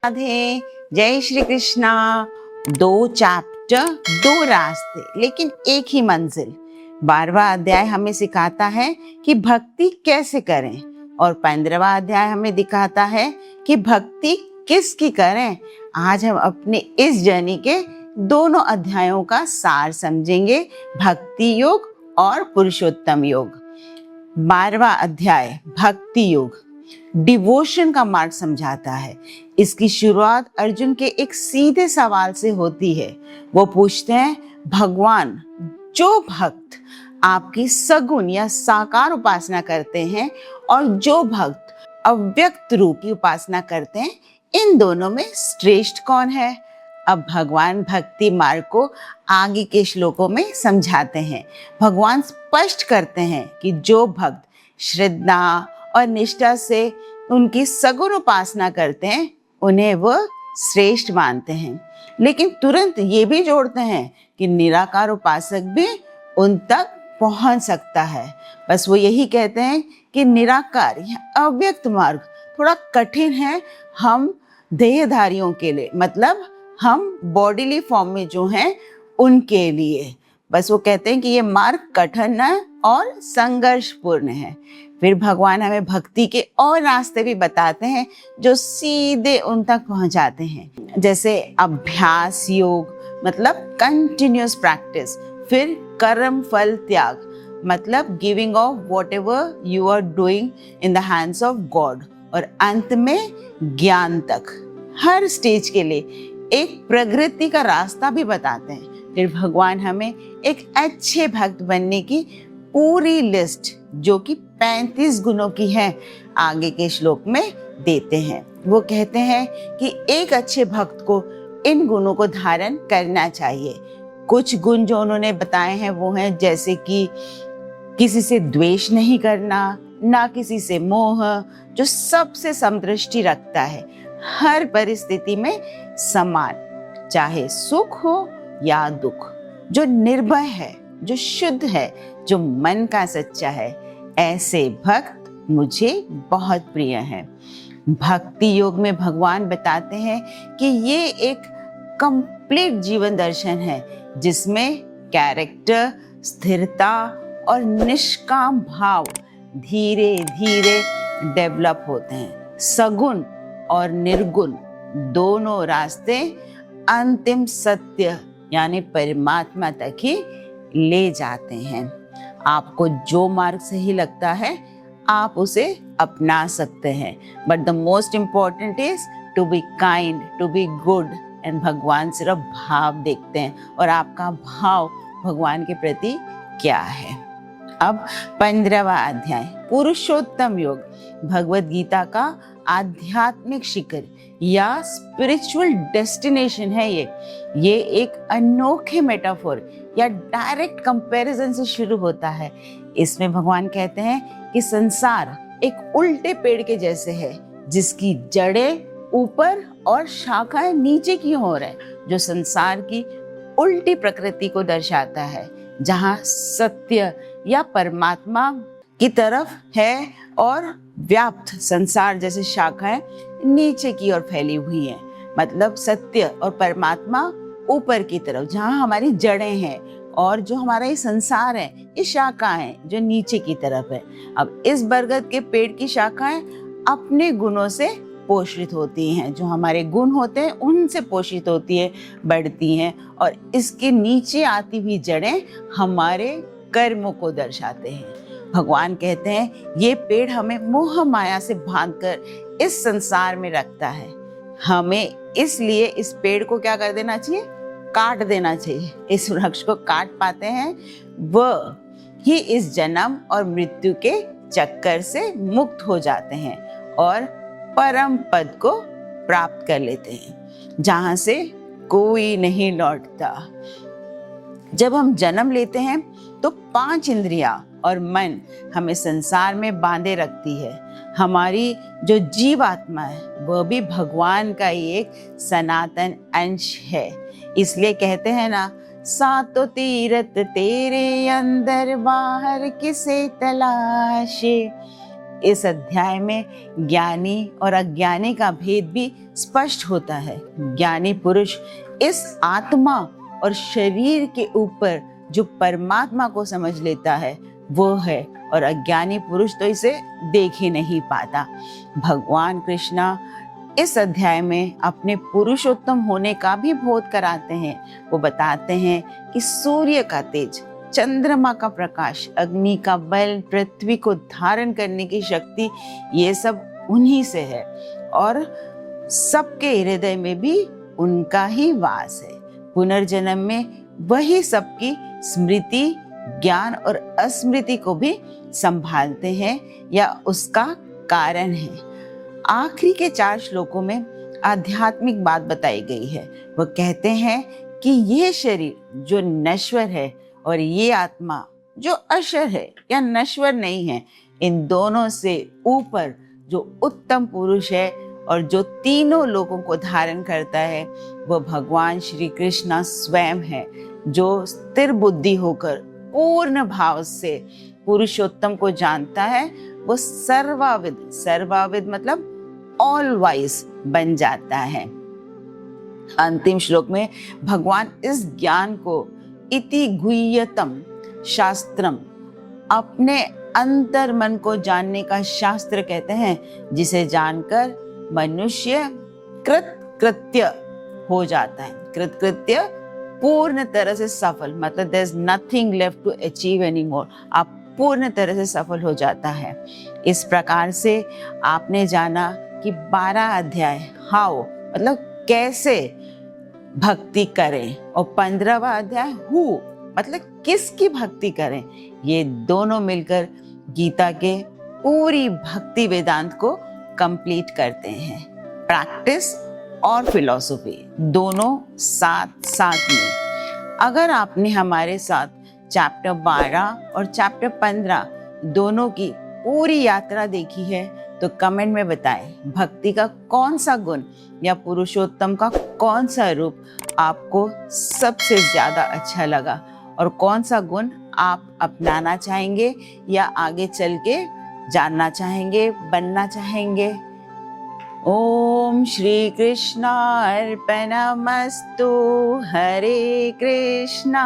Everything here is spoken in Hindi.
राधे, जय श्री कृष्णा। दो चैप्टर, दो रास्ते, लेकिन एक ही मंजिल। 12वां अध्याय हमें सिखाता है कि भक्ति कैसे करें और 15वां अध्याय हमें दिखाता है कि भक्ति किसकी करें। आज हम अपने इस जर्नी के दोनों अध्यायों का सार समझेंगे, भक्ति योग और पुरुषोत्तम योग। 12वां अध्याय भक्ति योग डिवोशन का मार्ग समझाता है। इसकी शुरुआत अर्जुन के एक सीधे सवाल से होती है। वो पूछते हैं, भगवान, जो भक्त आपकी सगुण या साकार उपासना करते हैं और जो भक्त अव्यक्त रूप की उपासना करते हैं, इन दोनों में श्रेष्ठ कौन है? अब भगवान भक्ति मार्ग को आगे के श्लोकों में समझाते हैं। भगवान स्पष्ट करते हैं कि जो भक्त श्रद्धा और निष्ठा से उनकी सगुण उपासना करते हैं, उन्हें वह श्रेष्ठ मानते हैं। लेकिन तुरंत ये भी जोड़ते हैं कि निराकार उपासक भी उन तक पहुंच सकता है। बस वो यही कहते हैं कि निराकार या अव्यक्त मार्ग थोड़ा कठिन है हम देहधारियों के लिए, मतलब हम बॉडीली फॉर्म में जो हैं उनके लिए। बस वो कहते हैं कि ये मार्ग कठिन है और संघर्षपूर्ण है। फिर भगवान हमें भक्ति के और रास्ते भी बताते हैं जो सीधे उन तक पहुंचाते हैं, जैसे अभ्यास योग, मतलब कंटिन्यूअस प्रैक्टिस। फिर कर्म फल त्याग, मतलब giving of whatever you are doing in the hands of God. और अंत में ज्ञान तक। हर स्टेज के लिए एक प्रगति का रास्ता भी बताते हैं। फिर भगवान हमें एक अच्छे भक्त बनने की पूरी लिस्ट, जो कि 35 गुणों की है, आगे के श्लोक में देते हैं। वो कहते हैं कि एक अच्छे भक्त को इन गुणों को धारण करना चाहिए। कुछ गुण जो उन्होंने बताए हैं वो हैं, जैसे कि किसी से द्वेष नहीं करना, ना किसी से मोह, जो सबसे समदृष्टि रखता है, हर परिस्थिति में समान, चाहे सुख हो या दुख, जो निर्भय है, जो शुद्ध है, जो मन का सच्चा है, ऐसे भक्त मुझे बहुत प्रिय हैं। भक्ति योग में भगवान बताते हैं कि ये एक कंप्लीट जीवन दर्शन है, जिसमें कैरेक्टर, स्थिरता और निष्काम भाव धीरे धीरे डेवलप होते हैं। सगुण और निर्गुण दोनों रास्ते अंतिम सत्य यानी परमात्मा तक ही ले जाते हैं। आपको जो मार्ग सही लगता है आप उसे अपना सकते हैं, but the most important is to be kind, to be good. And भगवान सिर्फ भाव देखते हैं और आपका भाव भगवान के प्रति क्या है। अब 15वां अध्याय पुरुषोत्तम योग, भगवद गीता का आध्यात्मिक शिखर या स्पिरिचुअल डेस्टिनेशन है। ये एक अनोखे मेटाफोर या डायरेक्ट कंपैरिजन से शुरू होता है। इसमें भगवान कहते हैं कि संसार एक उल्टे पेड़ के जैसे है, जिसकी जड़ें ऊपर और शाखाएं नीचे की ओर है, जो संसार की उल्टी प्रकृति को दर्शाता है, जहाँ सत्य या परमात्मा की तरफ है और व्याप्त संसार जैसे शाखाएं नीचे की ओर फैली हुई हैं। मतलब सत्य और परमात्मा ऊपर की तरफ, जहाँ हमारी जड़ें हैं, और जो हमारा ये संसार है, ये शाखाएं जो नीचे की तरफ है। अब इस बरगद के पेड़ की शाखाएं अपने गुणों से पोषित होती हैं, जो हमारे गुण होते हैं उनसे पोषित होती है, बढ़ती हैं, और इसके नीचे आती हुई जड़ें हमारे कर्मों को दर्शाते हैं। भगवान कहते हैं ये पेड़ हमें मोह माया से बांधकर इस संसार में रखता है। हमें इसलिए इस पेड़ को क्या कर देना चाहिए? काट देना चाहिए। इस वृक्ष को काट पाते हैं वह ही इस जन्म और मृत्यु के चक्कर से मुक्त हो जाते हैं और परम पद को प्राप्त कर लेते हैं, जहां से कोई नहीं लौटता। जब हम जन्म लेते हैं तो 5 इंद्रियां और मन हमें संसार में बांधे रखती है। हमारी जो जीवात्मा है वह भी भगवान का ही एक सनातन अंश है। इसलिए कहते हैं ना, सातों तीरथ तेरे अंदर बाहर किसे तलाशे। इस अध्याय में ज्ञानी और अज्ञानी का भेद भी स्पष्ट होता है। ज्ञानी पुरुष इस आत्मा और शरीर के ऊपर जो परमात्मा को समझ लेता है वो है, और अज्ञानी पुरुष तो इसे देख ही नहीं पाता। भगवान कृष्णा इस अध्याय में अपने पुरुषोत्तम होने का भी बोध कराते हैं। वो बताते हैं कि सूर्य का तेज, चंद्रमा का प्रकाश, अग्नि का बल, पृथ्वी को धारण करने की शक्ति, ये सब उन्हीं से है और सबके हृदय में भी उनका ही वास है। पुनर्जन्म में वही सबकी स्मृति, ज्ञान और अस्मृति को भी संभालते हैं या उसका कारण है। आखिरी के 4 श्लोकों में आध्यात्मिक बात बताई गई है। वो कहते हैं कि ये शरीर जो नश्वर है और ये आत्मा जो अशर है या नश्वर नहीं है, इन दोनों से ऊपर जो उत्तम पुरुष है और जो तीनों लोगों को धारण करता है, वो भगवान श्री कृष्ण स्वयं है, जो स्थिर बुद्धि होकर पूर्ण भाव से पुरुषोत्तम को जानता है। वो सर्वाविद, सर्वाविद मतलब ऑल वाइज बन जाता है। अंतिम श्लोक में भगवान इस ज्ञान को इति गुह्यतम शास्त्रम, अपने अंतर मन को जानने का शास्त्र कहते हैं, जिसे जानकर मनुष्य कृतकृत्य हो जाता है। कृतकृत्य पूर्ण तरह से सफल, मतलब there is nothing left to achieve anymore. आप पूर्ण तरह से सफल हो जाता है। इस प्रकार से आपने जाना कि 12 अध्याय हाउ मतलब कैसे भक्ति करें, और 15वां अध्याय हु मतलब किसकी भक्ति करें। ये दोनों मिलकर गीता के पूरी भक्ति वेदांत को कंप्लीट करते हैं। प्रैक्टिस और फिलॉसफी दोनों साथ साथ में। अगर आपने हमारे साथ चैप्टर 12 और चैप्टर 15 दोनों की पूरी यात्रा देखी है तो कमेंट में बताएं भक्ति का कौन सा गुण या पुरुषोत्तम का कौन सा रूप आपको सबसे ज्यादा अच्छा लगा, और कौन सा गुण आप अपनाना चाहेंगे या आगे चल के जानना चाहेंगे, बनना चाहेंगे। ओम श्री कृष्णा अर्पणमस्तु। हरे कृष्णा।